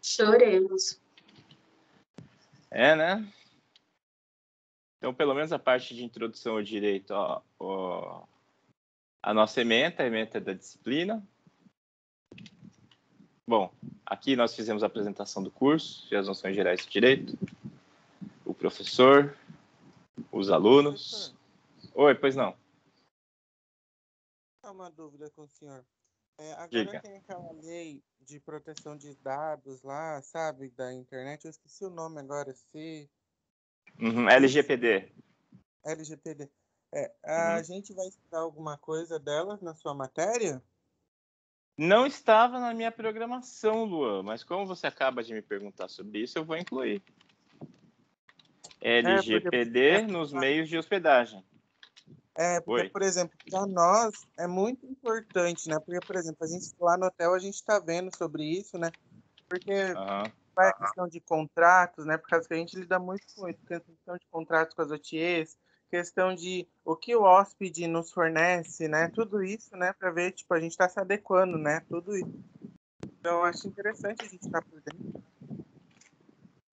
Choremos. É, né? Então, pelo menos a parte de introdução ao direito, a nossa ementa, a ementa da disciplina. Bom, aqui nós fizemos a apresentação do curso, de as noções gerais do direito, o professor, os alunos. Professor, Oi, pois não. uma dúvida com o senhor. Agora Diga. tem aquela lei de proteção de dados lá, sabe, da internet. Eu esqueci o nome agora, LGPD. LGPD. A gente vai estudar alguma coisa delas na sua matéria? Não estava na minha programação, Luan, mas como você acaba de me perguntar sobre isso, eu vou incluir. LGPD nos meios de hospedagem. Porque, Oi. por exemplo, para nós é muito importante, né? Porque, por exemplo, a gente lá no hotel, a gente está vendo sobre isso, né? Porque vai a questão de contratos, né? Por causa que a gente lida muito com isso, questão de contratos com as OTAs, questão de o que o hóspede nos fornece, né? Tudo isso, né? Para ver, tipo, a gente está se adequando, né? Tudo isso. Então, eu acho interessante a gente estar por dentro.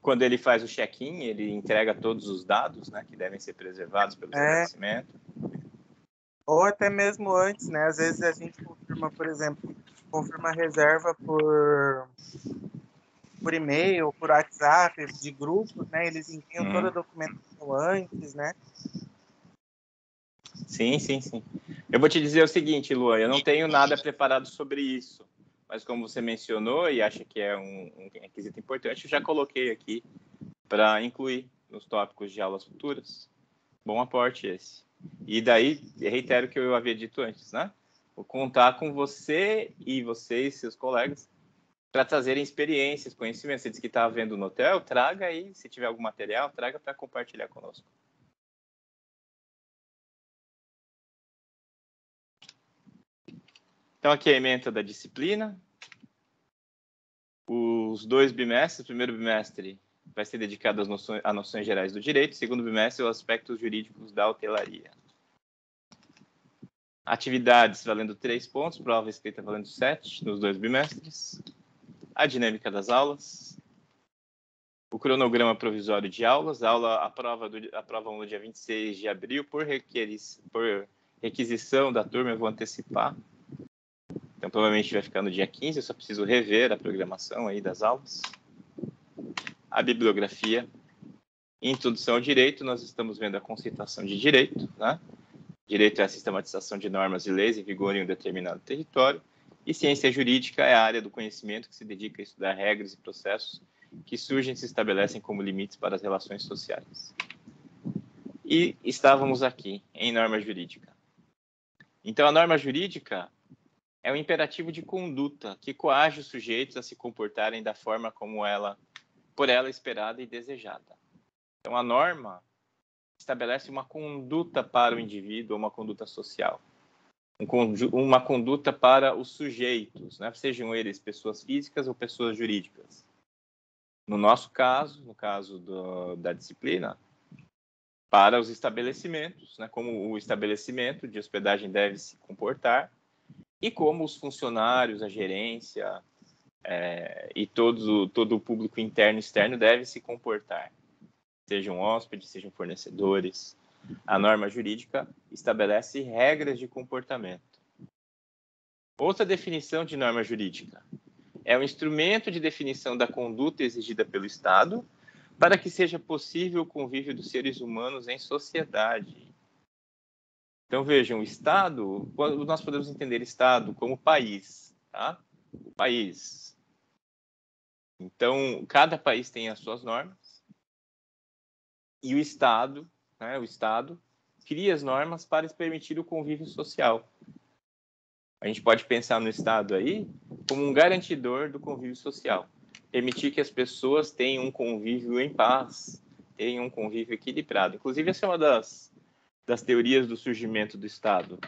Quando ele faz o check-in, ele entrega todos os dados, né, que devem ser preservados pelo estabelecimento. Ou até mesmo antes, né? Às vezes a gente confirma, por exemplo, confirma a reserva por e-mail, por WhatsApp, de grupos, né? Eles enviam toda a documentação antes, né? Sim. Eu vou te dizer o seguinte, Luan, eu não tenho nada preparado sobre isso, mas como você mencionou e acha que é um requisito importante, eu já coloquei aqui para incluir nos tópicos de aulas futuras. Bom aporte esse. E daí, reitero o que eu havia dito antes, né? Vou contar com você e vocês, seus colegas, para trazerem experiências, conhecimentos. Você disse que está vendo no hotel, traga aí, se tiver algum material, traga para compartilhar conosco. Então, aqui é a ementa da disciplina. Os 2 bimestres, o primeiro bimestre vai ser dedicado às noções gerais do direito, o segundo bimestre, aos aspectos jurídicos da hotelaria. Atividades valendo 3 pontos, prova escrita valendo 7 nos 2 bimestres. A dinâmica das aulas. O cronograma provisório de aulas. A prova 1 no dia 26 de abril, por requisição da turma, eu vou antecipar. Então, provavelmente vai ficar no dia 15, eu só preciso rever a programação aí das aulas. A bibliografia. Introdução ao direito, nós estamos vendo a conceituação de direito, né? Direito é a sistematização de normas e leis em vigor em um determinado território. E ciência jurídica é a área do conhecimento que se dedica a estudar regras e processos que surgem e se estabelecem como limites para as relações sociais. E estávamos aqui, em norma jurídica. Então, a norma jurídica é um imperativo de conduta que coage os sujeitos a se comportarem da forma como por ela esperada e desejada. Então, a norma estabelece uma conduta para o indivíduo, uma conduta social. Uma conduta para os sujeitos, né? Sejam eles pessoas físicas ou pessoas jurídicas. No nosso caso, no caso da disciplina, para os estabelecimentos, né? Como o estabelecimento de hospedagem deve se comportar e como os funcionários, a gerência e todo o público interno e externo deve se comportar. Sejam hóspedes, sejam fornecedores. A norma jurídica estabelece regras de comportamento. Outra definição de norma jurídica é um instrumento de definição da conduta exigida pelo Estado para que seja possível o convívio dos seres humanos em sociedade. Então, vejam, o Estado, nós podemos entender Estado como país, tá? O país. Então, cada país tem as suas normas e o Estado cria as normas para permitir o convívio social. A gente pode pensar no Estado aí como um garantidor do convívio social. Permitir que as pessoas tenham um convívio em paz, tenham um convívio equilibrado. Inclusive, essa é uma das teorias do surgimento do Estado.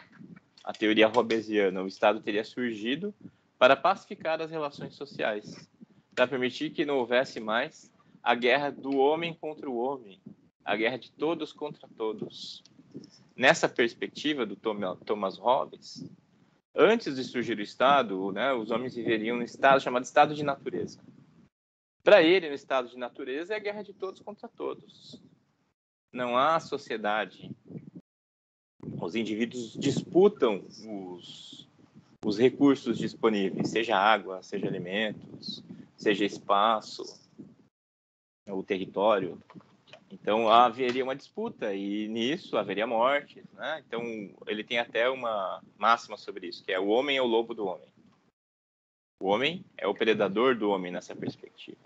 A teoria hobbesiana. O Estado teria surgido para pacificar as relações sociais, para permitir que não houvesse mais a guerra do homem contra o homem, a guerra de todos contra todos. Nessa perspectiva do Thomas Hobbes, antes de surgir o Estado, né, os homens viveriam num estado chamado estado de natureza. Para ele, no estado de natureza, é a guerra de todos contra todos. Não há sociedade. Os indivíduos disputam os recursos disponíveis, seja água, seja alimentos, seja espaço, o território. Então, haveria uma disputa e nisso haveria morte, né? Então, ele tem até uma máxima sobre isso, que é o homem é o lobo do homem. O homem é o predador do homem nessa perspectiva.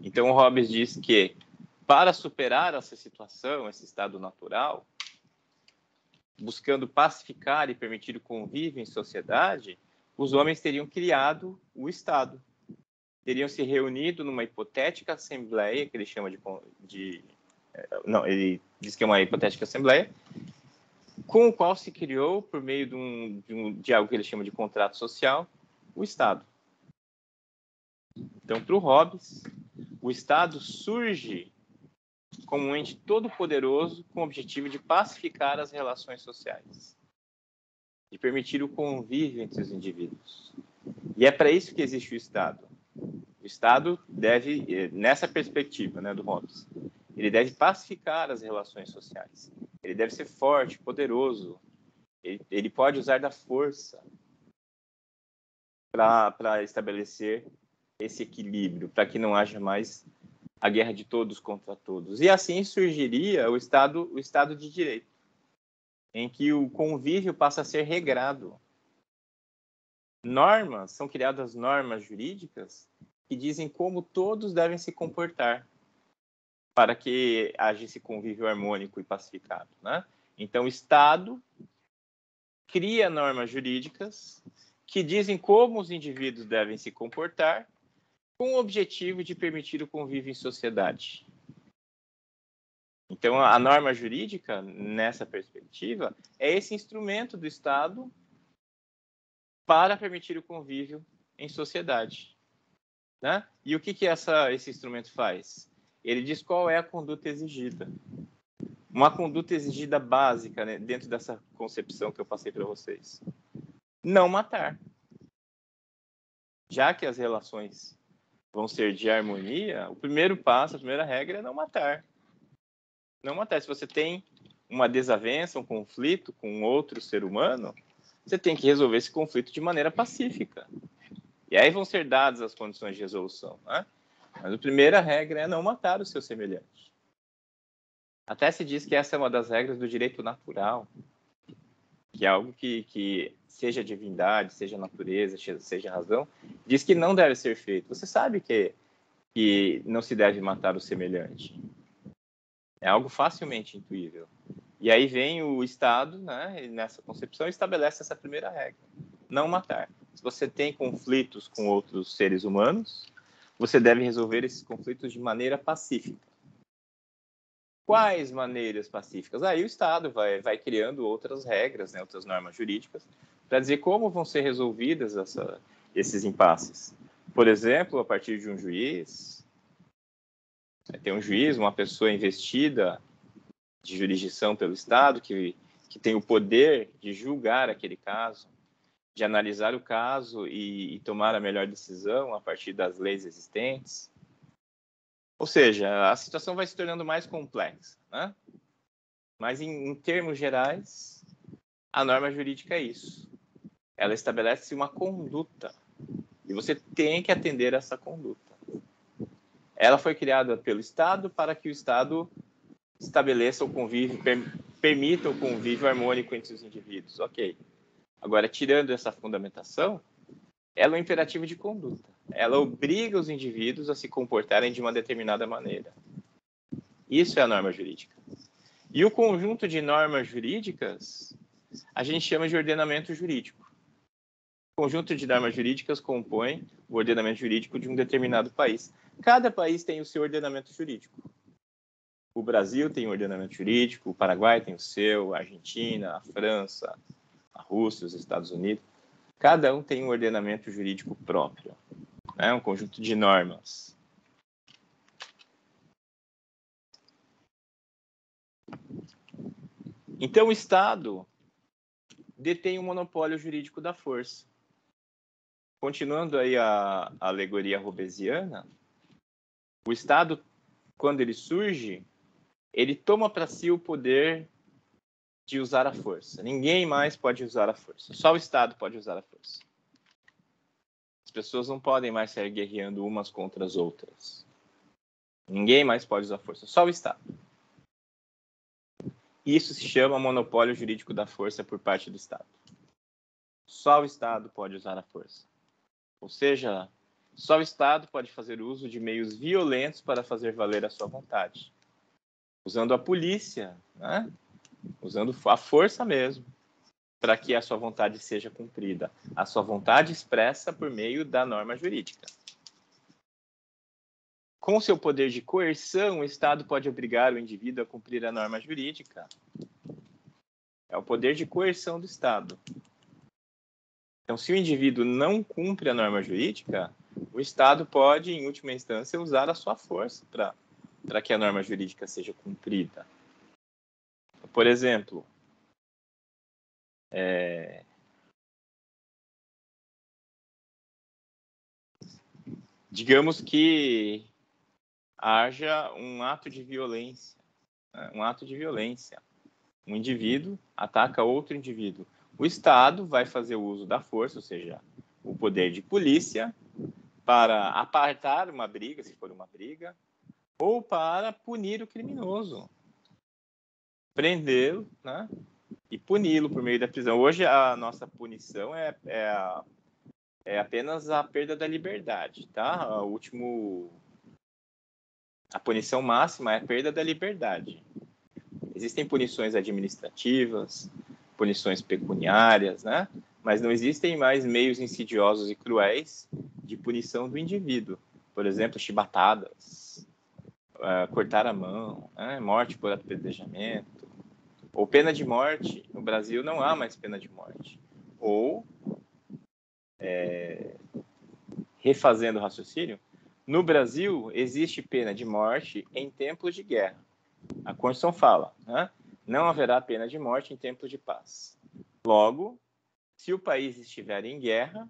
Então, o Hobbes diz que, para superar essa situação, esse estado natural, buscando pacificar e permitir o convívio em sociedade, os homens teriam criado o Estado. Teriam se reunido numa hipotética assembleia, que ele chama ele diz que é uma hipotética assembleia, com o qual se criou, por meio de algo que ele chama de contrato social, o Estado. Então, para o Hobbes, o Estado surge como um ente todo-poderoso com o objetivo de pacificar as relações sociais, de permitir o convívio entre os indivíduos. E é para isso que existe o Estado. O Estado deve, nessa perspectiva, né, do Hobbes, ele deve pacificar as relações sociais. Ele deve ser forte, poderoso. Ele pode usar da força para estabelecer esse equilíbrio, para que não haja mais a guerra de todos contra todos. E assim surgiria o Estado de Direito, em que o convívio passa a ser regrado. São criadas normas jurídicas que dizem como todos devem se comportar para que haja esse convívio harmônico e pacificado, né? Então, o Estado cria normas jurídicas que dizem como os indivíduos devem se comportar com o objetivo de permitir o convívio em sociedade. Então, a norma jurídica, nessa perspectiva, é esse instrumento do Estado para permitir o convívio em sociedade, né? E o que esse instrumento faz? Ele diz qual é a conduta exigida. Uma conduta exigida básica, né, dentro dessa concepção que eu passei para vocês. Não matar. Já que as relações vão ser de harmonia, o primeiro passo, a primeira regra é não matar. Não matar. Se você tem uma desavença, um conflito com outro ser humano, você tem que resolver esse conflito de maneira pacífica. E aí vão ser dadas as condições de resolução, né? Mas a primeira regra é não matar o seu semelhante. Até se diz que essa é uma das regras do direito natural, que é algo que seja divindade, seja natureza, seja razão, diz que não deve ser feito. Você sabe que não se deve matar o semelhante. É algo facilmente intuível. E aí vem o Estado, né, nessa concepção, estabelece essa primeira regra: não matar. Se você tem conflitos com outros seres humanos, você deve resolver esses conflitos de maneira pacífica. Quais maneiras pacíficas? Aí o Estado vai criando outras regras, né, outras normas jurídicas, para dizer como vão ser resolvidas esses impasses. Por exemplo, a partir de um juiz, tem um juiz, uma pessoa investida de jurisdição pelo Estado, que tem o poder de julgar aquele caso, de analisar o caso e tomar a melhor decisão a partir das leis existentes. Ou seja, a situação vai se tornando mais complexa, né? Mas, em termos gerais, a norma jurídica é isso. Ela estabelece uma conduta e você tem que atender essa conduta. Ela foi criada pelo Estado para que o Estado estabeleça o convívio, permita o convívio harmônico entre os indivíduos. Ok. Agora, tirando essa fundamentação, ela é um imperativo de conduta. Ela obriga os indivíduos a se comportarem de uma determinada maneira. Isso é a norma jurídica. E o conjunto de normas jurídicas a gente chama de ordenamento jurídico. O conjunto de normas jurídicas compõe o ordenamento jurídico de um determinado país. Cada país tem o seu ordenamento jurídico. O Brasil tem um ordenamento jurídico, o Paraguai tem o seu, a Argentina, a França, a Rússia, os Estados Unidos. Cada um tem um ordenamento jurídico próprio, né? Um conjunto de normas. Então, o Estado detém o monopólio jurídico da força. Continuando aí a alegoria hobbesiana, O Estado, quando ele surge, ele toma para si o poder de usar a força. Ninguém mais pode usar a força. Só o Estado pode usar a força. As pessoas não podem mais sair guerreando umas contra as outras. Ninguém mais pode usar a força. Só o Estado. Isso se chama monopólio jurídico da força por parte do Estado. Só o Estado pode usar a força. Ou seja, só o Estado pode fazer uso de meios violentos para fazer valer a sua vontade. Usando a polícia, né? Usando a força mesmo, para que a sua vontade seja cumprida. A sua vontade expressa por meio da norma jurídica. Com seu poder de coerção, o Estado pode obrigar o indivíduo a cumprir a norma jurídica. É o poder de coerção do Estado. Então, se o indivíduo não cumpre a norma jurídica, o Estado pode, em última instância, usar a sua força para que a norma jurídica seja cumprida. Por exemplo, digamos que haja um ato de violência, né? Um ato de violência. Um indivíduo ataca outro indivíduo. O Estado vai fazer o uso da força, ou seja, o poder de polícia, para apartar uma briga, se for uma briga, ou para punir o criminoso. Prendê-lo, né? E puni-lo por meio da prisão. Hoje, a nossa punição é apenas a perda da liberdade, tá? A punição máxima é a perda da liberdade. Existem punições administrativas, punições pecuniárias, né? Mas não existem mais meios insidiosos e cruéis de punição do indivíduo. Por exemplo, chibatadas, cortar a mão, né? Morte por apedrejamento, ou pena de morte. No Brasil não há mais pena de morte. Ou, refazendo o raciocínio, no Brasil existe pena de morte em tempos de guerra. A Constituição fala, né? Não haverá pena de morte em tempos de paz. Logo, se o país estiver em guerra,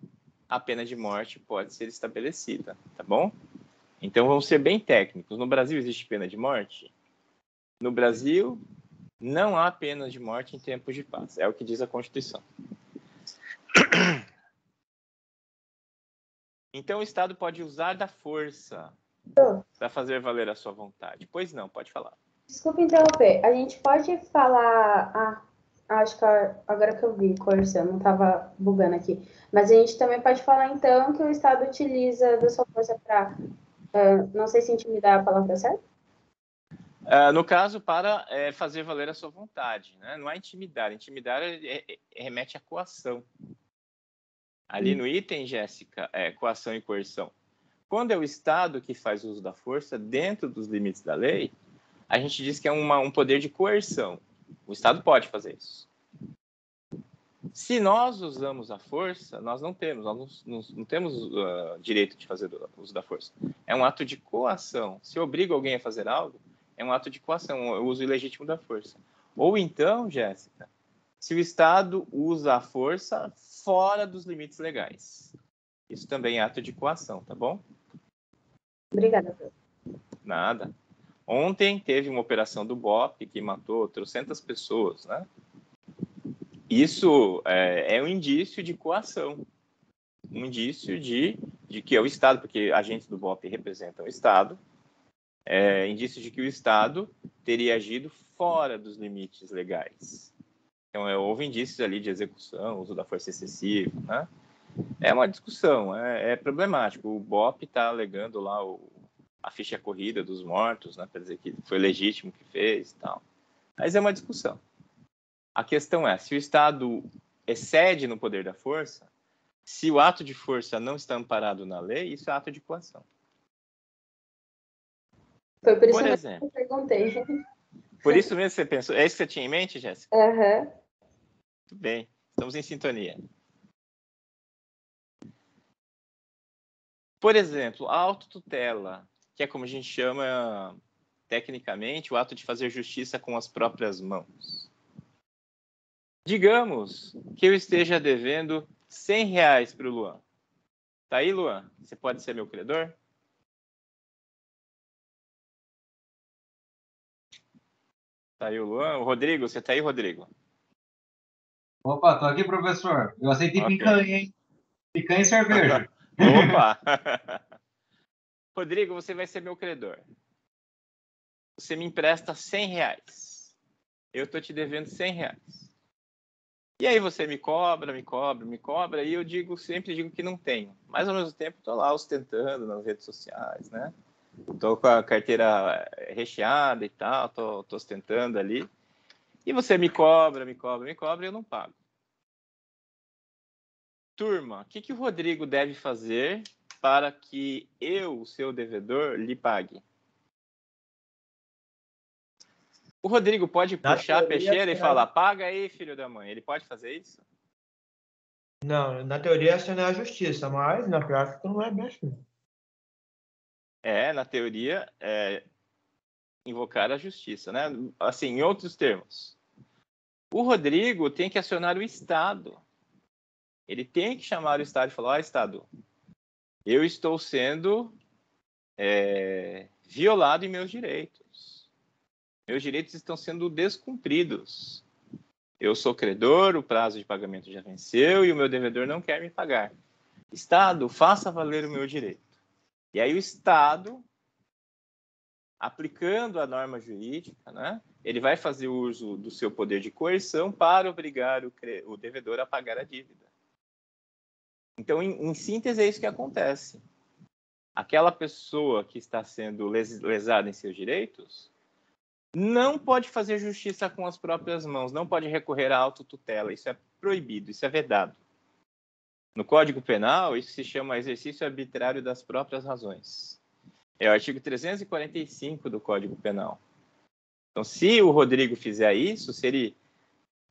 a pena de morte pode ser estabelecida, tá bom? Então, vamos ser bem técnicos. No Brasil existe pena de morte? No Brasil, não há pena de morte em tempos de paz. É o que diz a Constituição. Então, o Estado pode usar da força para fazer valer a sua vontade. Pois não, pode falar. Desculpa interromper. A gente pode falar... acho que agora que eu vi, coerção, não estava bugando aqui. Mas a gente também pode falar, então, que o Estado utiliza da sua força para... não sei se intimidar a palavra certa? No caso, para fazer valer a sua vontade, né? Não é intimidar. Intimidar remete à coação. Ali no item, Jéssica, coação e coerção. Quando é o Estado que faz uso da força dentro dos limites da lei, a gente diz que é um poder de coerção. O Estado pode fazer isso. Se nós usamos a força, nós não temos direito de fazer uso da força. É um ato de coação. Se obriga alguém a fazer algo, é um ato de coação, o uso ilegítimo da força. Ou então, Jéssica, se o Estado usa a força fora dos limites legais. Isso também é ato de coação, tá bom? Obrigada. Nada. Ontem teve uma operação do BOP que matou 300 pessoas, né? Isso é um indício de coação. Um indício de que é o Estado, porque agentes do BOP representam o Estado, indício de que o Estado teria agido fora dos limites legais. Então, houve indícios ali de execução, uso da força excessiva, né? É uma discussão, é problemático. O BOP está alegando lá a ficha corrida dos mortos, né, para dizer que foi legítimo o que fez e tal. Mas é uma discussão. A questão é, se o Estado excede no poder da força, se o ato de força não está amparado na lei, isso é ato de coação. Foi por isso mesmo que eu perguntei. Por isso mesmo que você pensou. É isso que você tinha em mente, Jéssica? Uhum. Muito bem. Estamos em sintonia. Por exemplo, a autotutela, que é como a gente chama tecnicamente o ato de fazer justiça com as próprias mãos. Digamos que eu esteja devendo R$100 para o Luan. Tá aí, Luan? Você pode ser meu credor? Tá aí o Luan. O Rodrigo, você tá aí, Rodrigo? Opa, tô aqui, professor. Eu aceitei picanha, hein? Picanha e cerveja. Opa! Rodrigo, você vai ser meu credor. Você me empresta R$100. Eu tô te devendo R$100. E aí você me cobra, e eu sempre digo que não tenho. Mas ao mesmo tempo tô lá ostentando nas redes sociais, né? Tô com a carteira recheada e tal, tô ostentando ali. E você me cobra, e eu não pago. Turma, o que o Rodrigo deve fazer para que eu, o seu devedor, lhe pague? O Rodrigo pode puxar a peixeira e falar, paga aí, filho da mãe. Ele pode fazer isso? Não, na teoria essa não é a justiça, mas na prática não é bem assim. Na teoria, invocar a justiça, né? Assim, em outros termos, o Rodrigo tem que acionar o Estado. Ele tem que chamar o Estado e falar, Estado, eu estou sendo violado em meus direitos. Meus direitos estão sendo descumpridos. Eu sou credor, o prazo de pagamento já venceu e o meu devedor não quer me pagar. Estado, faça valer o meu direito. E aí o Estado, aplicando a norma jurídica, né, ele vai fazer uso do seu poder de coerção para obrigar o devedor a pagar a dívida. Então, em síntese, é isso que acontece. Aquela pessoa que está sendo lesada em seus direitos não pode fazer justiça com as próprias mãos, não pode recorrer à autotutela. Isso é proibido, isso é vedado. No Código Penal, isso se chama exercício arbitrário das próprias razões. É o artigo 345 do Código Penal. Então, se o Rodrigo fizer isso, se ele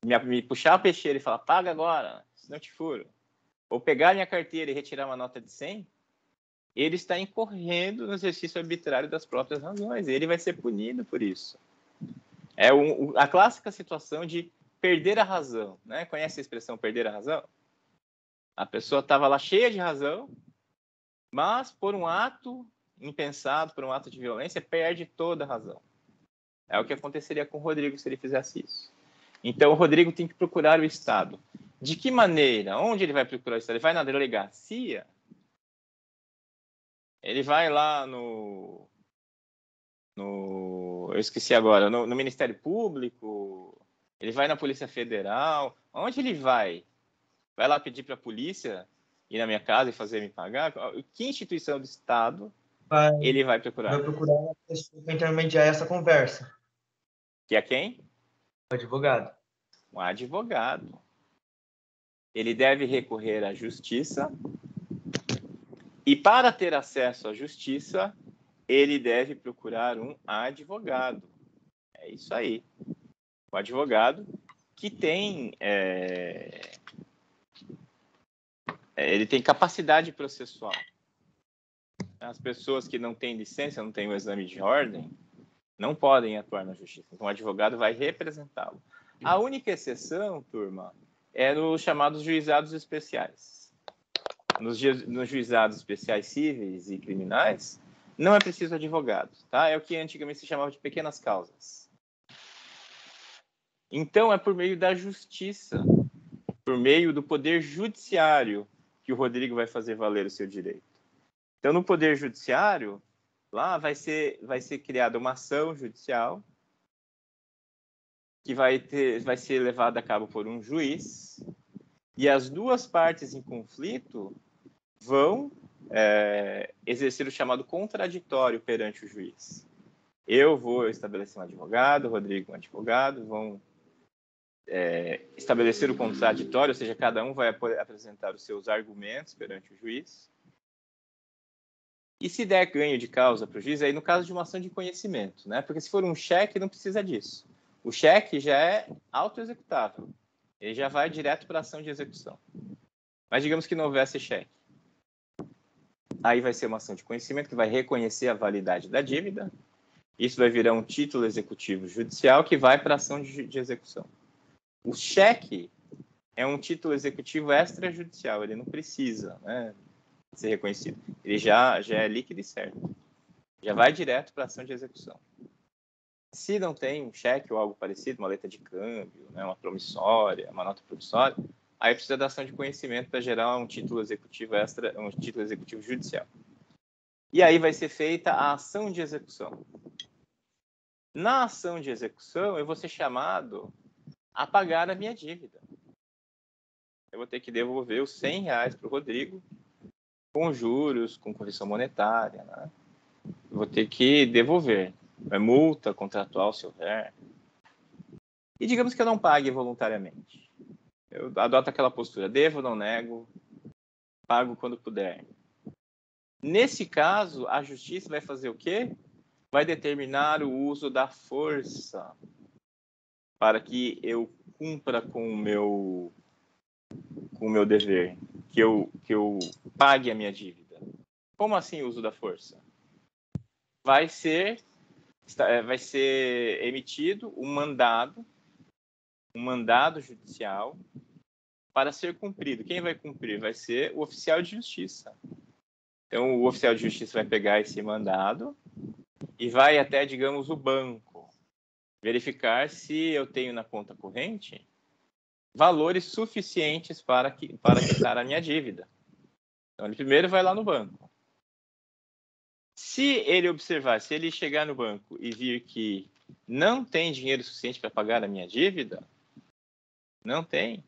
me puxar a peixeira e falar, paga agora, senão eu te furo, ou pegar minha carteira e retirar uma nota de 100, ele está incorrendo no exercício arbitrário das próprias razões. Ele vai ser punido por isso. É a clássica situação de perder a razão, né? Conhece a expressão perder a razão? A pessoa estava lá cheia de razão, mas por um ato impensado, por um ato de violência, perde toda a razão. É o que aconteceria com o Rodrigo se ele fizesse isso. Então, o Rodrigo tem que procurar o Estado. De que maneira? Onde ele vai procurar o Estado? Ele vai na delegacia? Ele vai lá eu esqueci agora, no Ministério Público? Ele vai na Polícia Federal? Onde ele vai? Vai lá pedir para a polícia ir na minha casa e fazer me pagar? Que instituição do Estado ele vai procurar? Vai procurar uma pessoa para intermediar essa conversa. Que é quem? O advogado. Um advogado. Ele deve recorrer à justiça e, para ter acesso à justiça, ele deve procurar um advogado. É isso aí. O advogado que tem... ele tem capacidade processual. As pessoas que não têm licença, não têm o exame de ordem, não podem atuar na justiça. Então, o advogado vai representá-lo. A única exceção, turma, é nos chamados juizados especiais. Nos juizados especiais cíveis e criminais, não é preciso advogado, tá? É o que antigamente se chamava de pequenas causas. Então, é por meio da justiça, por meio do poder judiciário, que o Rodrigo vai fazer valer o seu direito. Então, no poder judiciário, lá vai ser criada uma ação judicial que vai ser levada a cabo por um juiz, e as duas partes em conflito vão exercer o chamado contraditório perante o juiz. Eu vou estabelecer um advogado, o Rodrigo um advogado, vão estabelecer o contraditório, ou seja, cada um vai apresentar os seus argumentos perante o juiz. E se der ganho de causa para o juiz, aí no caso de uma ação de conhecimento, né? Porque se for um cheque, não precisa disso. O cheque já é autoexecutável. Ele já vai direto para a ação de execução. Mas digamos que não houvesse cheque. Aí vai ser uma ação de conhecimento que vai reconhecer a validade da dívida. Isso vai virar um título executivo judicial que vai para a ação de execução. O cheque é um título executivo extrajudicial. Ele não precisa, né, ser reconhecido. Ele já é líquido e certo. Já vai direto para a ação de execução. Se não tem um cheque ou algo parecido, uma letra de câmbio, né, uma promissória, uma nota promissória, aí precisa da ação de conhecimento para gerar um título executivo extra, um título executivo judicial. E aí vai ser feita a ação de execução. Na ação de execução, eu vou ser chamado a pagar a minha dívida. Eu vou ter que devolver os R$100 para o Rodrigo, com juros, com correção monetária, né? Eu vou ter que devolver. É multa contratual, se houver. E digamos que eu não pague voluntariamente. Eu adoto aquela postura, devo, não nego, pago quando puder. Nesse caso, a justiça vai fazer o quê? Vai determinar o uso da força para que eu cumpra com o meu dever, que eu pague a minha dívida. Como assim o uso da força? Vai ser emitido um mandado judicial para ser cumprido. Quem vai cumprir? Vai ser o oficial de justiça. Então, o oficial de justiça vai pegar esse mandado e vai até, digamos, o banco, verificar se eu tenho na conta corrente valores suficientes para quitar a minha dívida. Então, ele primeiro vai lá no banco. Se ele chegar no banco e vir que não tem dinheiro suficiente para pagar a minha dívida, não tem,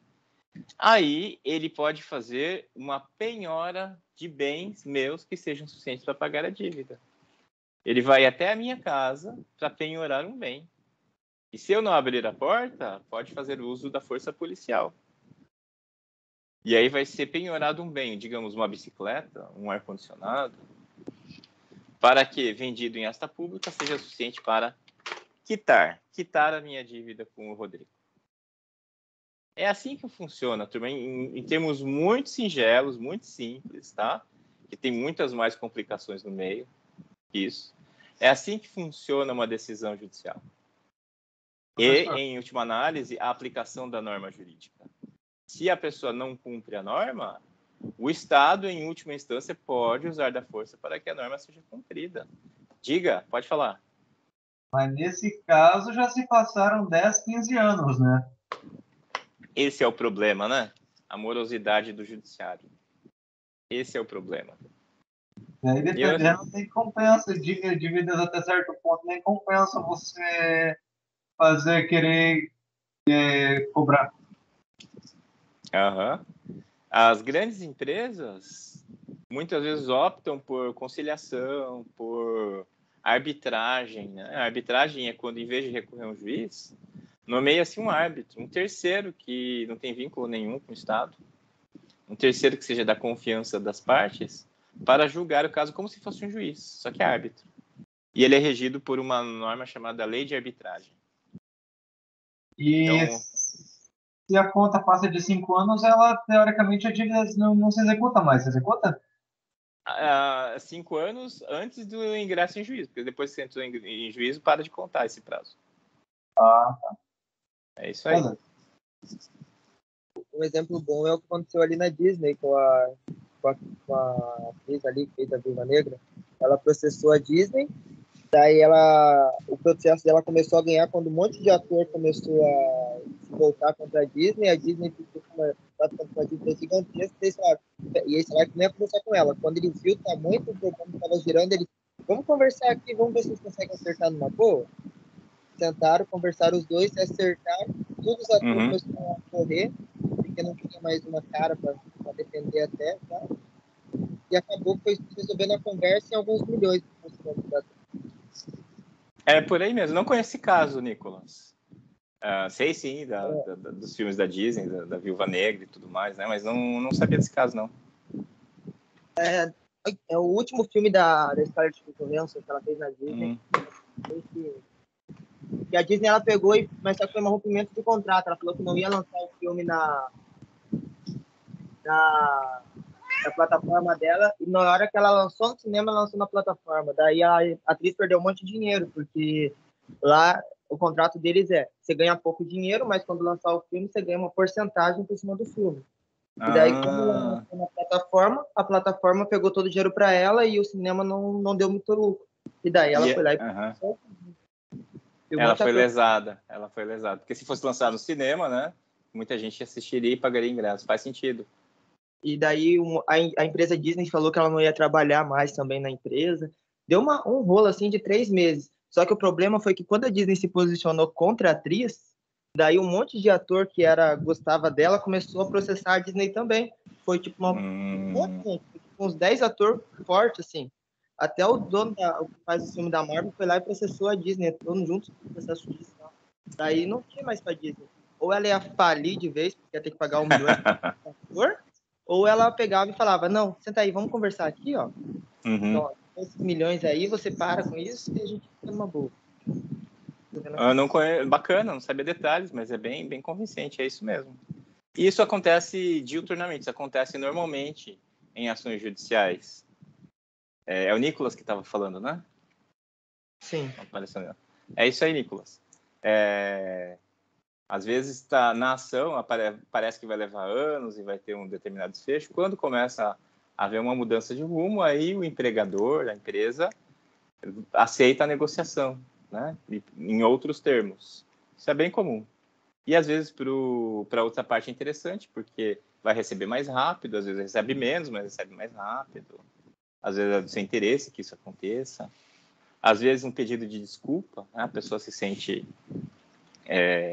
aí ele pode fazer uma penhora de bens meus que sejam suficientes para pagar a dívida. Ele vai até a minha casa para penhorar um bem. E se eu não abrir a porta, pode fazer uso da força policial. E aí vai ser penhorado um bem, digamos, uma bicicleta, um ar-condicionado, para que, vendido em asta pública, seja suficiente para quitar a minha dívida com o Rodrigo. É assim que funciona, turma, em termos muito singelos, muito simples, tá? Que tem muitas mais complicações no meio que isso. É assim que funciona uma decisão judicial. E, em última análise, a aplicação da norma jurídica. Se a pessoa não cumpre a norma, o Estado, em última instância, pode usar da força para que a norma seja cumprida. Diga, pode falar. Mas nesse caso já se passaram 10, 15 anos, né? Esse é o problema, né? A morosidade do judiciário. Esse é o problema. E aí, dependendo, nem compensa. Dívidas até certo ponto, nem compensa você querer cobrar. Uhum. As grandes empresas muitas vezes optam por conciliação, por arbitragem, né? A arbitragem é quando, em vez de recorrer a um juiz, nomeia-se um árbitro, um terceiro que não tem vínculo nenhum com o Estado, um terceiro que seja da confiança das partes, para julgar o caso como se fosse um juiz, só que é árbitro. E ele é regido por uma norma chamada Lei de Arbitragem. E então, se a conta passa de 5 anos, ela, teoricamente, a dívida não se executa mais. Se executa? 5 anos antes do ingresso em juízo, porque depois que você entrou em juízo, para de contar esse prazo. Ah, tá. É isso aí. Um exemplo bom é o que aconteceu ali na Disney com a atriz ali que fez a Viúva Negra. Ela processou a Disney, daí o processo dela começou a ganhar quando um monte de ator começou a se voltar contra a Disney ficou com uma dívida gigantesca, e esse salário não ia conversar com ela. Quando ele viu o tamanho do problema que estava gerando, ele vamos conversar aqui, vamos ver se vocês conseguem acertar numa boa. Sentaram, conversaram os dois, se acertaram, todos os atores começaram a correr, porque não tinha mais uma cara para defender até, tá? E acabou resolvendo a conversa em alguns milhões. É por aí mesmo. Não conheci esse caso, Nicolas. Sei sim dos filmes da Disney, da Viúva Negra e tudo mais, né? Mas não sabia desse caso, não. É o último filme da Scarlett Johansson que ela fez na Disney. Que a Disney ela pegou e começou a ter um rompimento de contrato. Ela falou que não ia lançar o filme na plataforma dela, e na hora que ela lançou no cinema, ela lançou na plataforma. Daí a atriz perdeu um monte de dinheiro, porque lá o contrato deles você ganha pouco dinheiro, mas quando lançar o filme, você ganha uma porcentagem por cima do filme. E daí, como ela lançou na plataforma, a plataforma pegou todo o dinheiro para ela e o cinema não deu muito lucro. E daí ela foi lá e Ela foi lesada. Porque se fosse lançado no cinema, né? Muita gente assistiria e pagaria ingresso. Faz sentido. E daí a empresa Disney falou que ela não ia trabalhar mais também na empresa. Deu um rolo assim de 3 meses. Só que o problema foi que quando a Disney se posicionou contra a atriz, daí um monte de ator que gostava dela começou a processar a Disney também. Foi tipo uns 10 atores fortes, assim. Até o dono o que faz o filme da Marvel foi lá e processou a Disney, todos juntos no processo judicial. Daí não tinha mais pra Disney. Ou ela ia falir de vez, porque ia ter que pagar $1 milhão pro ator, ou ela pegava e falava, não, senta aí, vamos conversar aqui, ó. Então, esses milhões aí, você para com isso e a gente fica numa boa. Eu não conheço, bacana, não sabia detalhes, mas é bem, bem convincente, é isso mesmo. E isso acontece diuturnamente, isso acontece normalmente em ações judiciais. É o Nicolas que estava falando, né? Sim. É isso aí, Nicolas. Às vezes está na ação, parece que vai levar anos e vai ter um determinado desfecho. Quando começa a haver uma mudança de rumo, aí o empregador, a empresa, aceita a negociação, né? Em outros termos. Isso é bem comum. E às vezes para outra parte é interessante, porque vai receber mais rápido, às vezes recebe menos, mas recebe mais rápido. Às vezes é do seu interesse que isso aconteça. Às vezes um pedido de desculpa, né? A pessoa se sente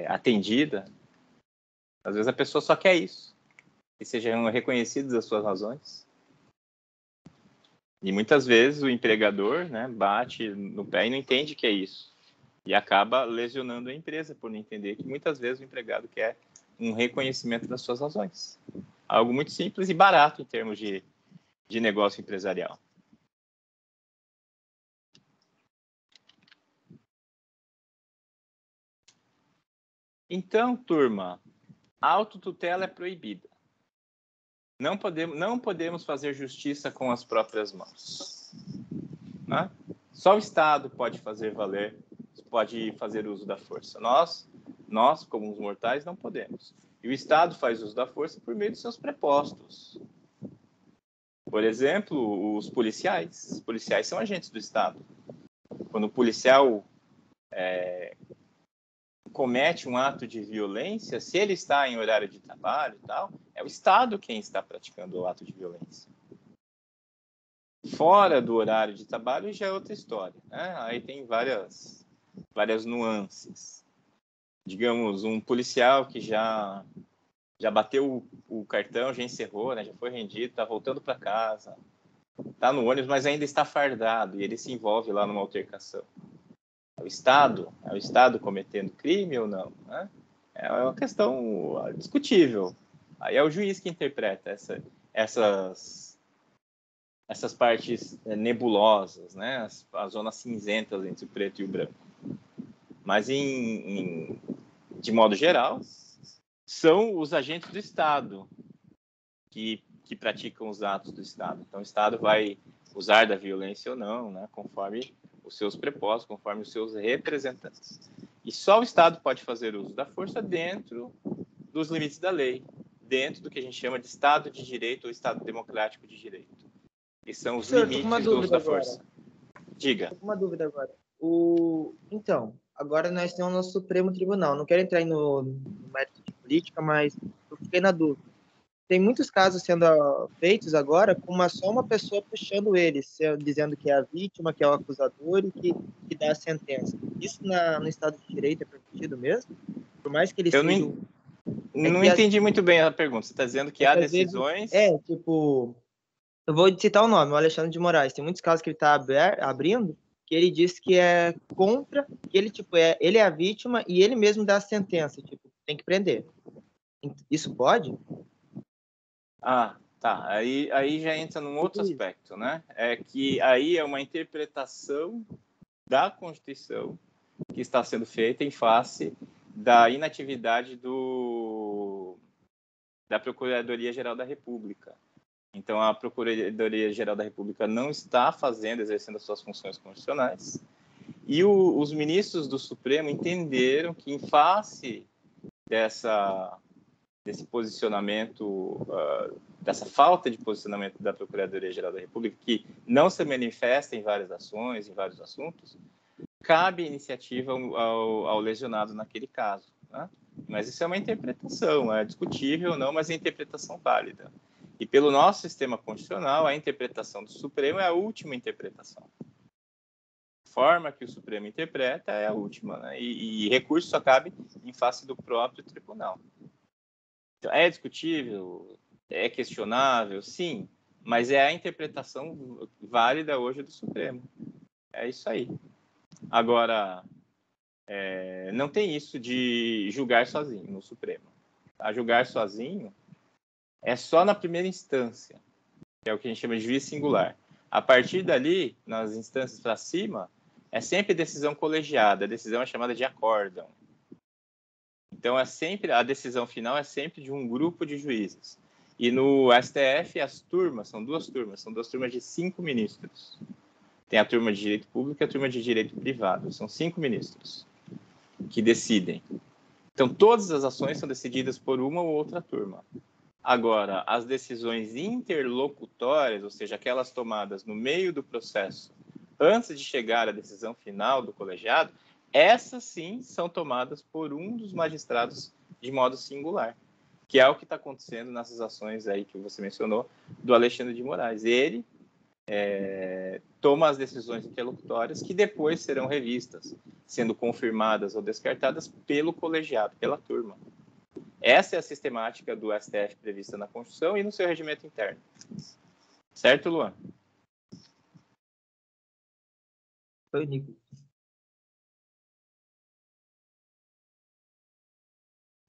atendida. Às vezes a pessoa só quer isso, que sejam reconhecidas as suas razões. E muitas vezes o empregador, né, bate no pé e não entende que é isso. E acaba lesionando a empresa por não entender que muitas vezes o empregado quer um reconhecimento das suas razões. Algo muito simples e barato em termos de negócio empresarial. Então, turma, a autotutela é proibida. Não podemos fazer justiça com as próprias mãos. Né? Só o Estado pode fazer uso da força. Nós, como os mortais, não podemos. E o Estado faz uso da força por meio de seus prepostos. Por exemplo, os policiais. Os policiais são agentes do Estado. Quando o policial comete um ato de violência, se ele está em horário de trabalho e tal, é o Estado quem está praticando o ato de violência. Fora do horário de trabalho já é outra história, né? Aí tem várias nuances. Digamos, um policial que já bateu o cartão, já encerrou, né? Já foi rendido, está voltando para casa, está no ônibus, mas ainda está fardado e ele se envolve lá numa altercação. É o Estado cometendo crime ou não? Né? É uma questão discutível. Aí é o juiz que interpreta essas partes nebulosas, né? As zonas cinzentas entre o preto e o branco. Mas, de modo geral, são os agentes do Estado que praticam os atos do Estado. Então, o Estado vai usar da violência ou não, né? Conforme os seus prepostos, conforme os seus representantes. E só o Estado pode fazer uso da força dentro dos limites da lei, dentro do que a gente chama de Estado de Direito ou Estado Democrático de Direito. Que são os limites do uso da força. Diga. Uma dúvida agora. Então, agora nós temos o nosso Supremo Tribunal. Não quero entrar no mérito de política, mas eu fiquei na dúvida. Tem muitos casos sendo feitos agora com só uma pessoa puxando eles, dizendo que é a vítima, que é o acusador e que dá a sentença. Isso no Estado de Direito é permitido mesmo? Por mais que eles sejam... Não entendi muito bem a pergunta. Você está dizendo que há decisões... eu vou citar o nome, o Alexandre de Moraes. Tem muitos casos que ele está abrindo, que ele diz que é contra, que ele, ele é a vítima e ele mesmo dá a sentença, tem que prender. Isso pode? Ah, tá. Aí já entra num outro aspecto, né? É que aí é uma interpretação da Constituição que está sendo feita em face da inatividade da Procuradoria-Geral da República. Então, a Procuradoria-Geral da República não está exercendo as suas funções constitucionais. E os ministros do Supremo entenderam que, em face desse posicionamento, dessa falta de posicionamento da Procuradoria-Geral da República, que não se manifesta em várias ações, em vários assuntos, cabe iniciativa ao lesionado naquele caso, né? Mas isso é uma interpretação, é discutível ou não, mas é interpretação válida. E pelo nosso sistema constitucional, a interpretação do Supremo é a última interpretação. A forma que o Supremo interpreta é a última, né? E recurso só cabe em face do próprio tribunal. Então, é discutível, é questionável, sim, mas é a interpretação válida hoje do Supremo. É isso aí. Agora, não tem isso de julgar sozinho no Supremo. A julgar sozinho é só na primeira instância, que é o que a gente chama de juiz singular. A partir dali, nas instâncias para cima, é sempre decisão colegiada. A decisão é chamada de acórdão. Então, a decisão final é sempre de um grupo de juízes. E no STF, as turmas, são duas turmas de 5 ministros. Tem a turma de direito público e a turma de direito privado. São 5 ministros que decidem. Então, todas as ações são decididas por uma ou outra turma. Agora, as decisões interlocutórias, ou seja, aquelas tomadas no meio do processo, antes de chegar à decisão final do colegiado, essas sim são tomadas por um dos magistrados de modo singular, que é o que está acontecendo nessas ações aí que você mencionou, do Alexandre de Moraes. Ele toma as decisões interlocutórias que depois serão revistas, sendo confirmadas ou descartadas pelo colegiado, pela turma. Essa é a sistemática do STF prevista na Constituição e no seu regimento interno. Certo, Luan? Oi, Nico.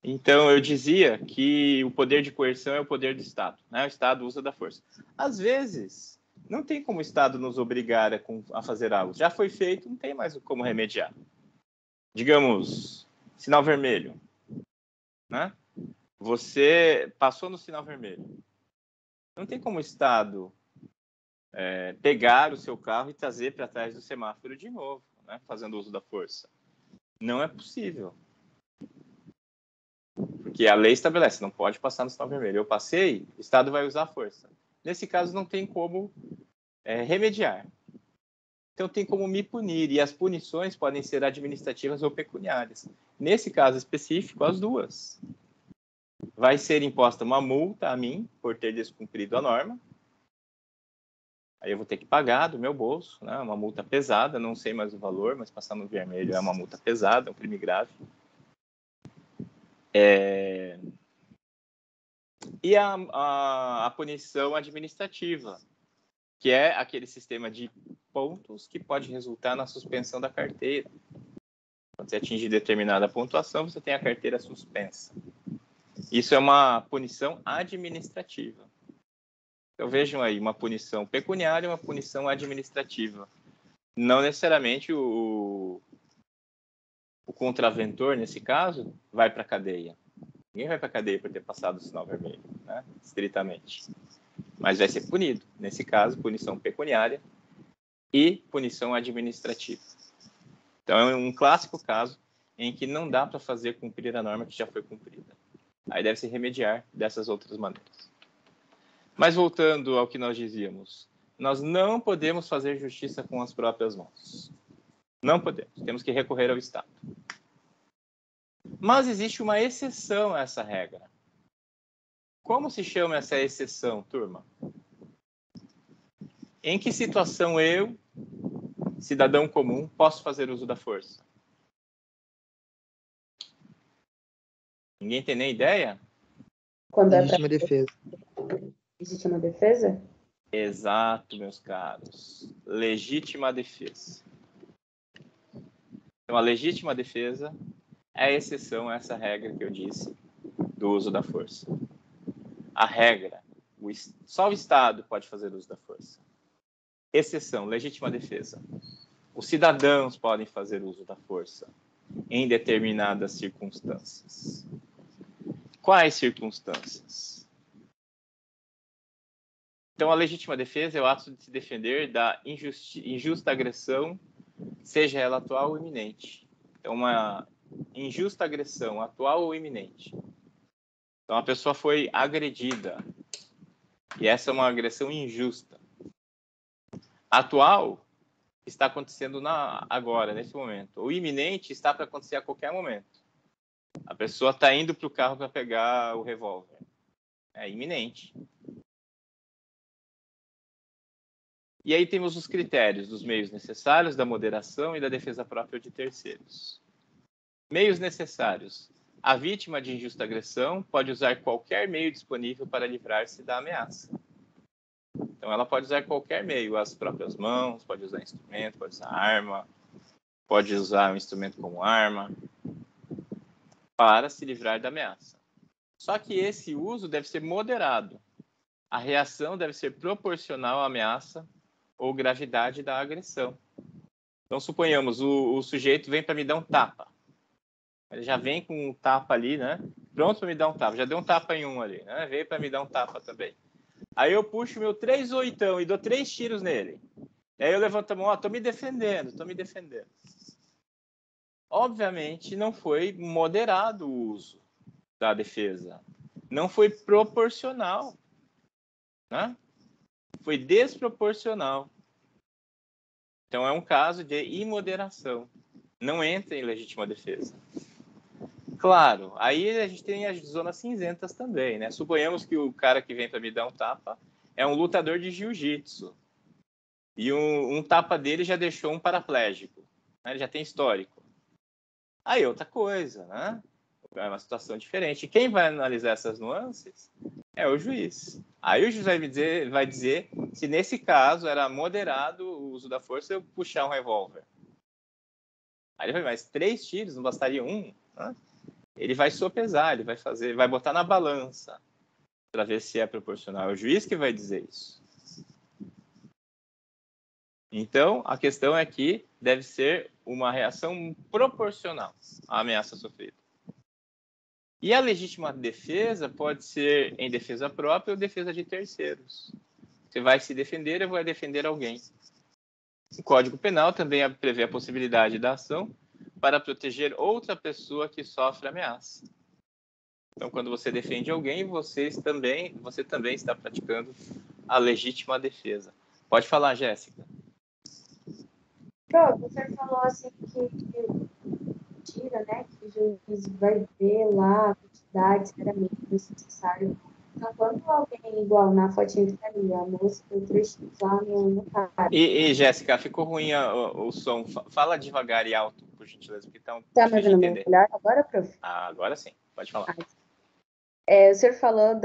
Então, eu dizia que o poder de coerção é o poder do Estado, né? O Estado usa da força. Às vezes, não tem como o Estado nos obrigar a fazer algo. Já foi feito, não tem mais como remediar. Digamos, sinal vermelho, né? Você passou no sinal vermelho. Não tem como o Estado pegar o seu carro e trazer para trás do semáforo de novo, né? Fazendo uso da força. Não é possível. Porque a lei estabelece, não pode passar no sinal vermelho. Eu passei, o Estado vai usar a força. Nesse caso, não tem como remediar. Então, tem como me punir. E as punições podem ser administrativas ou pecuniárias. Nesse caso específico, as duas. Vai ser imposta uma multa a mim por ter descumprido a norma. Aí eu vou ter que pagar do meu bolso, né? Uma multa pesada, não sei mais o valor, mas passar no vermelho é uma multa pesada, é um crime grave. E a punição administrativa, que é aquele sistema de pontos que pode resultar na suspensão da carteira. Quando você atingir determinada pontuação, você tem a carteira suspensa. Isso é uma punição administrativa. Então, vejam aí, uma punição pecuniária e uma punição administrativa. Não necessariamente o contraventor, nesse caso, vai para a cadeia. Ninguém vai para a cadeia por ter passado o sinal vermelho, né? Estritamente. Mas vai ser punido. Nesse caso, punição pecuniária e punição administrativa. Então, é um clássico caso em que não dá para fazer cumprir a norma que já foi cumprida. Aí deve se remediar dessas outras maneiras. Mas voltando ao que nós dizíamos, nós não podemos fazer justiça com as próprias mãos. Não podemos. Temos que recorrer ao Estado. Mas existe uma exceção a essa regra. Como se chama essa exceção, turma? Em que situação eu, cidadão comum, posso fazer uso da força? Ninguém tem nem ideia? Quando Legítima defesa. Legítima defesa? Exato, meus caros. Legítima defesa. Então, a legítima defesa é a exceção a essa regra que eu disse do uso da força. A regra, só o Estado pode fazer uso da força. Exceção, legítima defesa. Os cidadãos podem fazer uso da força em determinadas circunstâncias. Quais circunstâncias? Então, a legítima defesa é o ato de se defender da injusta agressão, seja ela atual ou iminente. Então, uma injusta agressão, atual ou iminente. Então, a pessoa foi agredida. E essa é uma agressão injusta. Atual está acontecendo agora, nesse momento. O iminente está para acontecer a qualquer momento. A pessoa está indo para o carro para pegar o revólver. É iminente. E aí temos os critérios dos meios necessários, da moderação e da defesa própria de terceiros. Meios necessários. A vítima de injusta agressão pode usar qualquer meio disponível para livrar-se da ameaça. Então, ela pode usar qualquer meio, as próprias mãos, pode usar instrumento, pode usar arma, pode usar um instrumento como arma, para se livrar da ameaça. Só que esse uso deve ser moderado. A reação deve ser proporcional à ameaça ou gravidade da agressão. Então, suponhamos, o sujeito vem para me dar um tapa. Ele já vem com um tapa ali, né? Pronto para me dar um tapa. Já deu um tapa em um ali, né? Veio para me dar um tapa também. Aí eu puxo meu 3/8 e dou 3 tiros nele. E aí eu levanto a mão, tô me defendendo. Obviamente, não foi moderado o uso da defesa. Não foi proporcional, né? Foi desproporcional. Então, é um caso de imoderação. Não entra em legítima defesa. Claro, aí a gente tem as zonas cinzentas também, né? Suponhamos que o cara que vem para me dar um tapa é um lutador de jiu-jitsu. E um tapa dele já deixou um paraplégico. Né? Ele já tem histórico. Aí outra coisa, né? É uma situação diferente. E quem vai analisar essas nuances é o juiz. Aí o juiz vai dizer se nesse caso era moderado o uso da força eu puxar um revólver. Aí ele vai, mas 3 tiros, não bastaria um? Né? Ele vai sopesar, ele vai botar na balança para ver se é proporcional. É o juiz que vai dizer isso. Então, a questão é que deve ser uma reação proporcional à ameaça sofrida. E a legítima defesa pode ser em defesa própria ou defesa de terceiros. Você vai se defender, eu vou defender alguém. O Código Penal também prevê a possibilidade da ação para proteger outra pessoa que sofre ameaça. Então, quando você defende alguém, você também está praticando a legítima defesa. Pode falar, Jéssica. Pronto, você falou assim que tira, né? Que o juiz vai ver lá a quantidade, se era mesmo necessário. Então, quando alguém, igual na fotinha que tá ali, a moça deu 3 tiros lá no cara. E Jéssica, ficou ruim o som. Fala devagar e alto, por gentileza, porque tá me ouvindo melhor agora, prof? Agora sim, pode falar. O senhor falou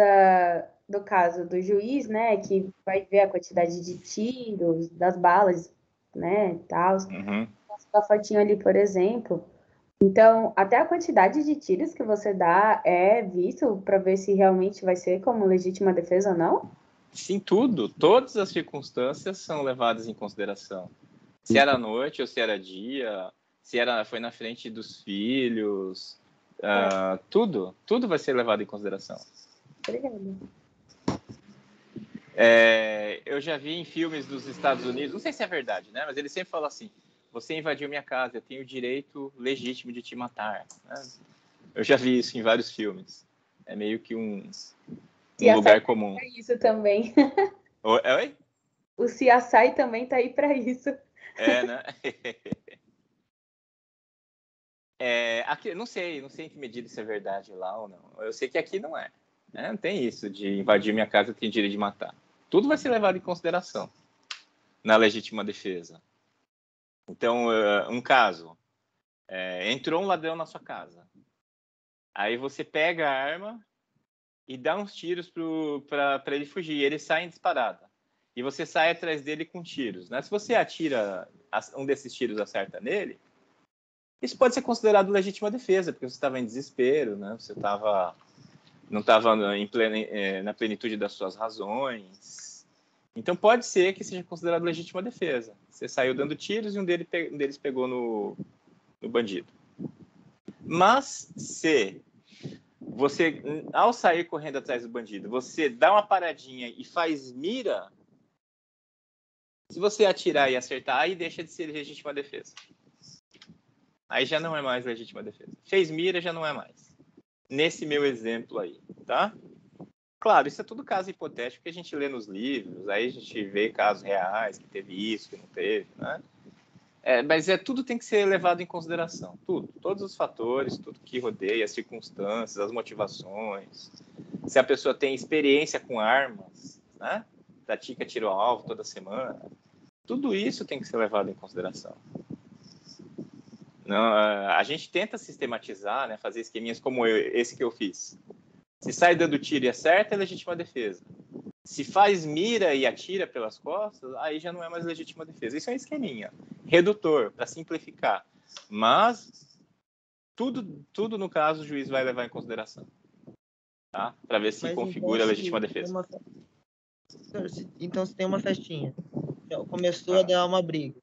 do caso do juiz, né, que vai ver a quantidade de tiros, das balas, né, e tal. Uhum. A fotinho ali, por exemplo. Então, até a quantidade de tiros que você dá é visto para ver se realmente vai ser como legítima defesa ou não? Sim, tudo. Todas as circunstâncias são levadas em consideração. Se era noite ou se era dia, foi na frente dos filhos, tudo vai ser levado em consideração. Obrigada. Eu já vi em filmes dos Estados Unidos, não sei se é verdade, né? Mas eles sempre falam assim: você invadiu minha casa, eu tenho o direito legítimo de te matar. Né? Eu já vi isso em vários filmes. É meio que um lugar comum. É isso também. Oi? O CSI também tá aí para isso. Né? Aqui, não sei em que medida isso é verdade lá ou não. Eu sei que aqui não é. Né? Não tem isso de invadir minha casa, eu tenho direito de matar. Tudo vai ser levado em consideração na legítima defesa. Então, um caso. Entrou um ladrão na sua casa. Aí você pega a arma e dá uns tiros para ele fugir. Ele sai em disparada. E você sai atrás dele com tiros. Né? Se você atira, um desses tiros acerta nele, isso pode ser considerado legítima defesa, porque você estava em desespero, né? Você não estava na plenitude das suas razões. Então, pode ser que seja considerado legítima defesa. Você saiu dando tiros e um deles pegou no bandido. Mas, se você, ao sair correndo atrás do bandido, você dá uma paradinha e faz mira, se você atirar e acertar, aí deixa de ser legítima defesa. Aí já não é mais legítima defesa. Fez mira, já não é mais. Nesse meu exemplo aí, tá? Claro, isso é tudo caso hipotético que a gente lê nos livros, aí a gente vê casos reais, que teve isso, que não teve, né? Mas tudo tem que ser levado em consideração. Tudo. Todos os fatores, tudo que rodeia, as circunstâncias, as motivações. Se a pessoa tem experiência com armas, né? Pratica tiro ao alvo toda semana. Tudo isso tem que ser levado em consideração. Não, a gente tenta sistematizar, né? Fazer esqueminhas como esse que eu fiz. Se sai dando tiro e acerta, é legítima defesa. Se faz mira e atira pelas costas, aí já não é mais legítima defesa. Isso é um esqueminha. Redutor, para simplificar. Mas tudo no caso o juiz vai levar em consideração. Tá? Para ver se configura a legítima defesa. Então, se tem uma festinha, começou a dar uma briga,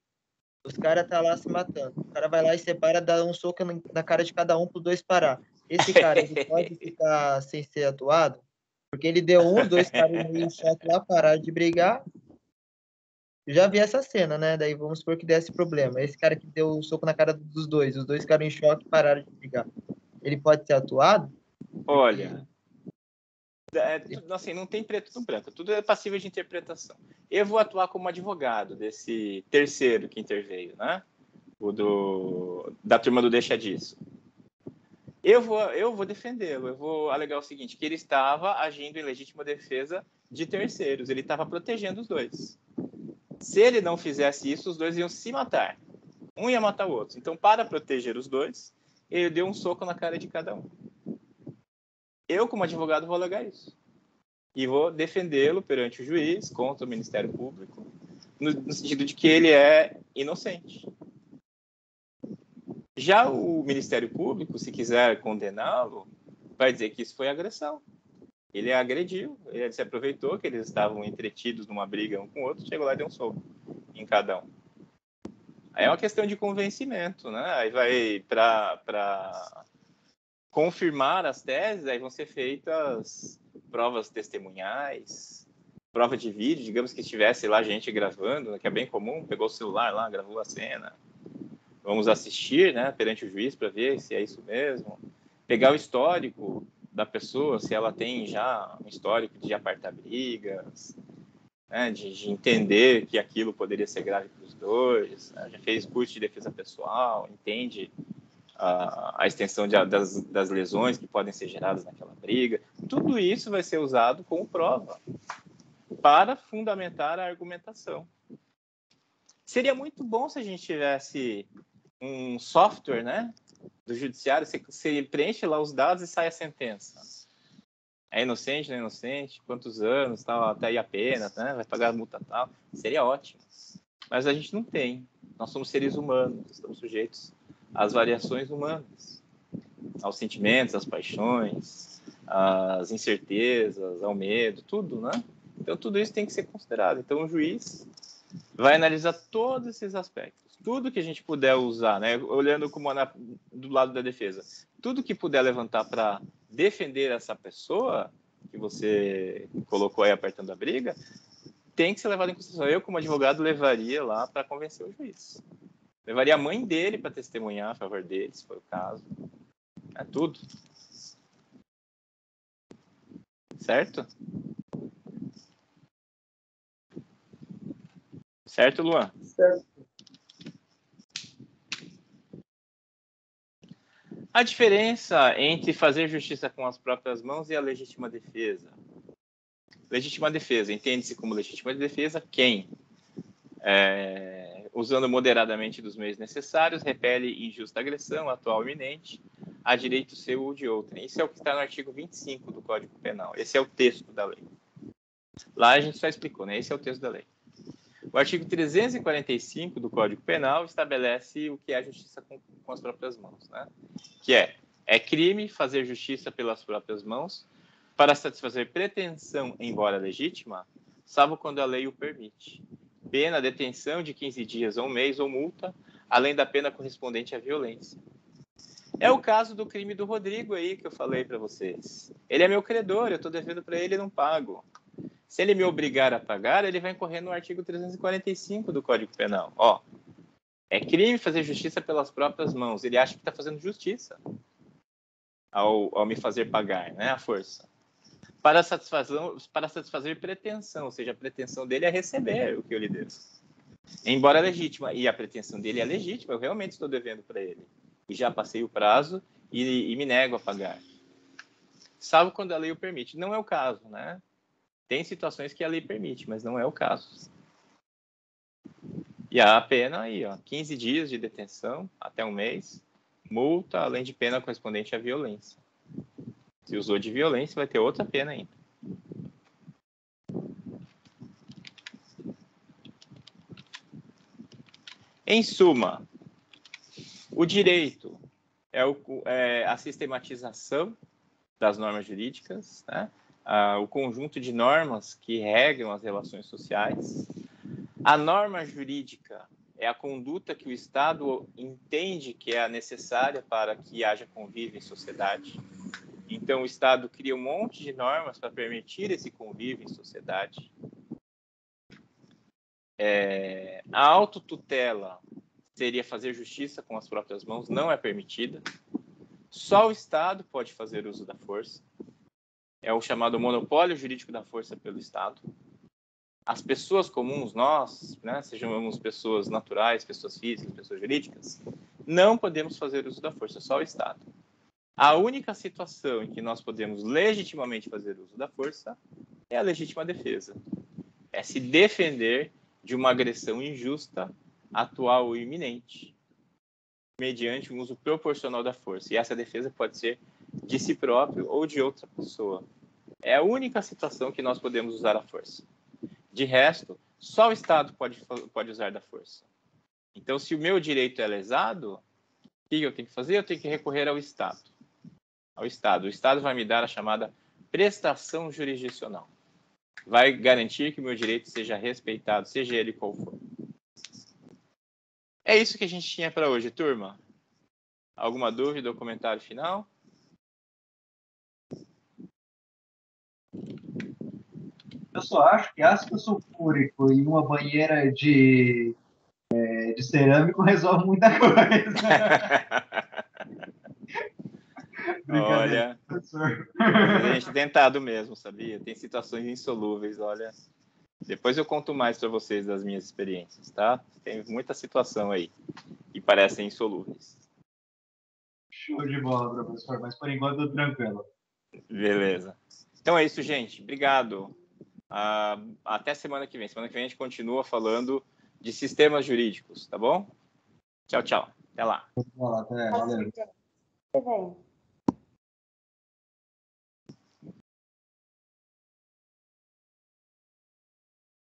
os caras tá lá se matando, o cara vai lá e separa, dá um soco na cara de cada um para os dois parar. Esse cara, ele pode ficar sem ser atuado? Porque ele deu os dois caras meio choque lá, pararam de brigar. Eu já vi essa cena, né? Daí vamos supor que desse problema. Esse cara que deu o soco na cara dos dois, os dois ficaram em choque e pararam de brigar. Ele pode ser atuado? Olha, assim, não tem preto no branco, tudo é passível de interpretação. Eu vou atuar como advogado desse terceiro que interveio, né? Da turma do Deixa Disso. Eu vou defendê-lo, eu vou alegar o seguinte, que ele estava agindo em legítima defesa de terceiros, ele estava protegendo os dois. Se ele não fizesse isso, os dois iam se matar. Um ia matar o outro. Então, para proteger os dois, ele deu um soco na cara de cada um. Eu, como advogado, vou alegar isso. E vou defendê-lo perante o juiz, contra o Ministério Público, no sentido de que ele é inocente. Já o Ministério Público, se quiser condená-lo, vai dizer que isso foi agressão. Ele agrediu, ele se aproveitou que eles estavam entretidos numa briga um com o outro, chegou lá e deu um soco em cada um. Aí é uma questão de convencimento, né? Aí vai para confirmar as teses, aí vão ser feitas provas testemunhais, prova de vídeo, digamos que estivesse lá gente gravando, né, que é bem comum, pegou o celular lá, gravou a cena. Vamos assistir, né, perante o juiz para ver se é isso mesmo. Pegar o histórico da pessoa, se ela tem já um histórico de apartar brigas, né, de entender que aquilo poderia ser grave para os dois, né, já fez curso de defesa pessoal, entende a extensão das lesões que podem ser geradas naquela briga. Tudo isso vai ser usado como prova para fundamentar a argumentação. Seria muito bom se a gente tivesse um software, né, do judiciário, você preenche lá os dados e sai a sentença. É inocente, não é inocente, quantos anos, tal, até aí a pena, né, vai pagar a multa tal. Seria ótimo. Mas a gente não tem. Nós somos seres humanos, estamos sujeitos às variações humanas, aos sentimentos, às paixões, às incertezas, ao medo, tudo, né? Então, tudo isso tem que ser considerado. Então, o juiz vai analisar todos esses aspectos. Tudo que a gente puder usar, né? Olhando como do lado da defesa, tudo que puder levantar para defender essa pessoa que você colocou aí apertando a briga, tem que ser levado em consideração. Eu, como advogado, levaria lá para convencer o juiz. Levaria a mãe dele para testemunhar a favor dele, se for o caso. É tudo. Certo? Certo, Luan? Certo. A diferença entre fazer justiça com as próprias mãos e a legítima defesa. Legítima defesa, entende-se como legítima defesa quem, usando moderadamente dos meios necessários, repele injusta agressão, atual iminente, a direito seu ou de outrem. Isso é o que está no artigo 25 do Código Penal. Esse é o texto da lei. Lá a gente só explicou, né? Esse é o texto da lei. O artigo 345 do Código Penal estabelece o que é a justiça com as próprias mãos, né? Que é crime fazer justiça pelas próprias mãos para satisfazer pretensão, embora legítima, salvo quando a lei o permite. Pena, detenção de 15 dias ou um mês ou multa, além da pena correspondente à violência. É o caso do crime do Rodrigo aí que eu falei para vocês. Ele é meu credor, eu estou devendo para ele e não pago. Se ele me obrigar a pagar, ele vai incorrer no artigo 345 do Código Penal. Ó, é crime fazer justiça pelas próprias mãos. Ele acha que está fazendo justiça ao me fazer pagar, né, a força. Para satisfazer pretensão, ou seja, a pretensão dele é receber o que eu lhe devo. Embora legítima, e a pretensão dele é legítima, eu realmente estou devendo para ele. E já passei o prazo e me nego a pagar. Salvo quando a lei o permite. Não é o caso, né? Tem situações que a lei permite, mas não é o caso. E a pena aí, 15 dias de detenção, até um mês, multa, além de pena correspondente à violência. Se usou de violência, vai ter outra pena ainda. Em suma, o direito é a sistematização das normas jurídicas, né? O conjunto de normas que regram as relações sociais. A norma jurídica é a conduta que o Estado entende que é a necessária para que haja convívio em sociedade. Então, o Estado cria um monte de normas para permitir esse convívio em sociedade. A autotutela seria fazer justiça com as próprias mãos, não é permitida. Só o Estado pode fazer uso da força. É o chamado monopólio jurídico da força pelo Estado. As pessoas comuns, nós, né, sejamos pessoas naturais, pessoas físicas, pessoas jurídicas, não podemos fazer uso da força, só o Estado. A única situação em que nós podemos legitimamente fazer uso da força é a legítima defesa. É se defender de uma agressão injusta, atual ou iminente, mediante um uso proporcional da força. E essa defesa pode ser de si próprio ou de outra pessoa. É a única situação que nós podemos usar a força. De resto, só o Estado pode usar da força. Então, se o meu direito é lesado, o que eu tenho que fazer? Eu tenho que recorrer ao Estado. Ao Estado. O Estado vai me dar a chamada prestação jurisdicional. Vai garantir que o meu direito seja respeitado, seja ele qual for. É isso que a gente tinha para hoje, turma. Alguma dúvida ou comentário final? Eu só acho que ácido sulfúrico e uma banheira de cerâmico resolve muita coisa. Olha, professor. a gente tem tentado mesmo, sabia? Tem situações insolúveis, olha. Depois eu conto mais para vocês das minhas experiências, tá? Tem muita situação aí que parecem insolúveis. Show de bola, professor. Mas por enquanto eu tô tranquilo. Beleza. Então é isso, gente. Obrigado. Até semana que vem. Semana que vem a gente continua falando de sistemas jurídicos, tá bom? Tchau, tchau. Até lá. Valeu. Até bem.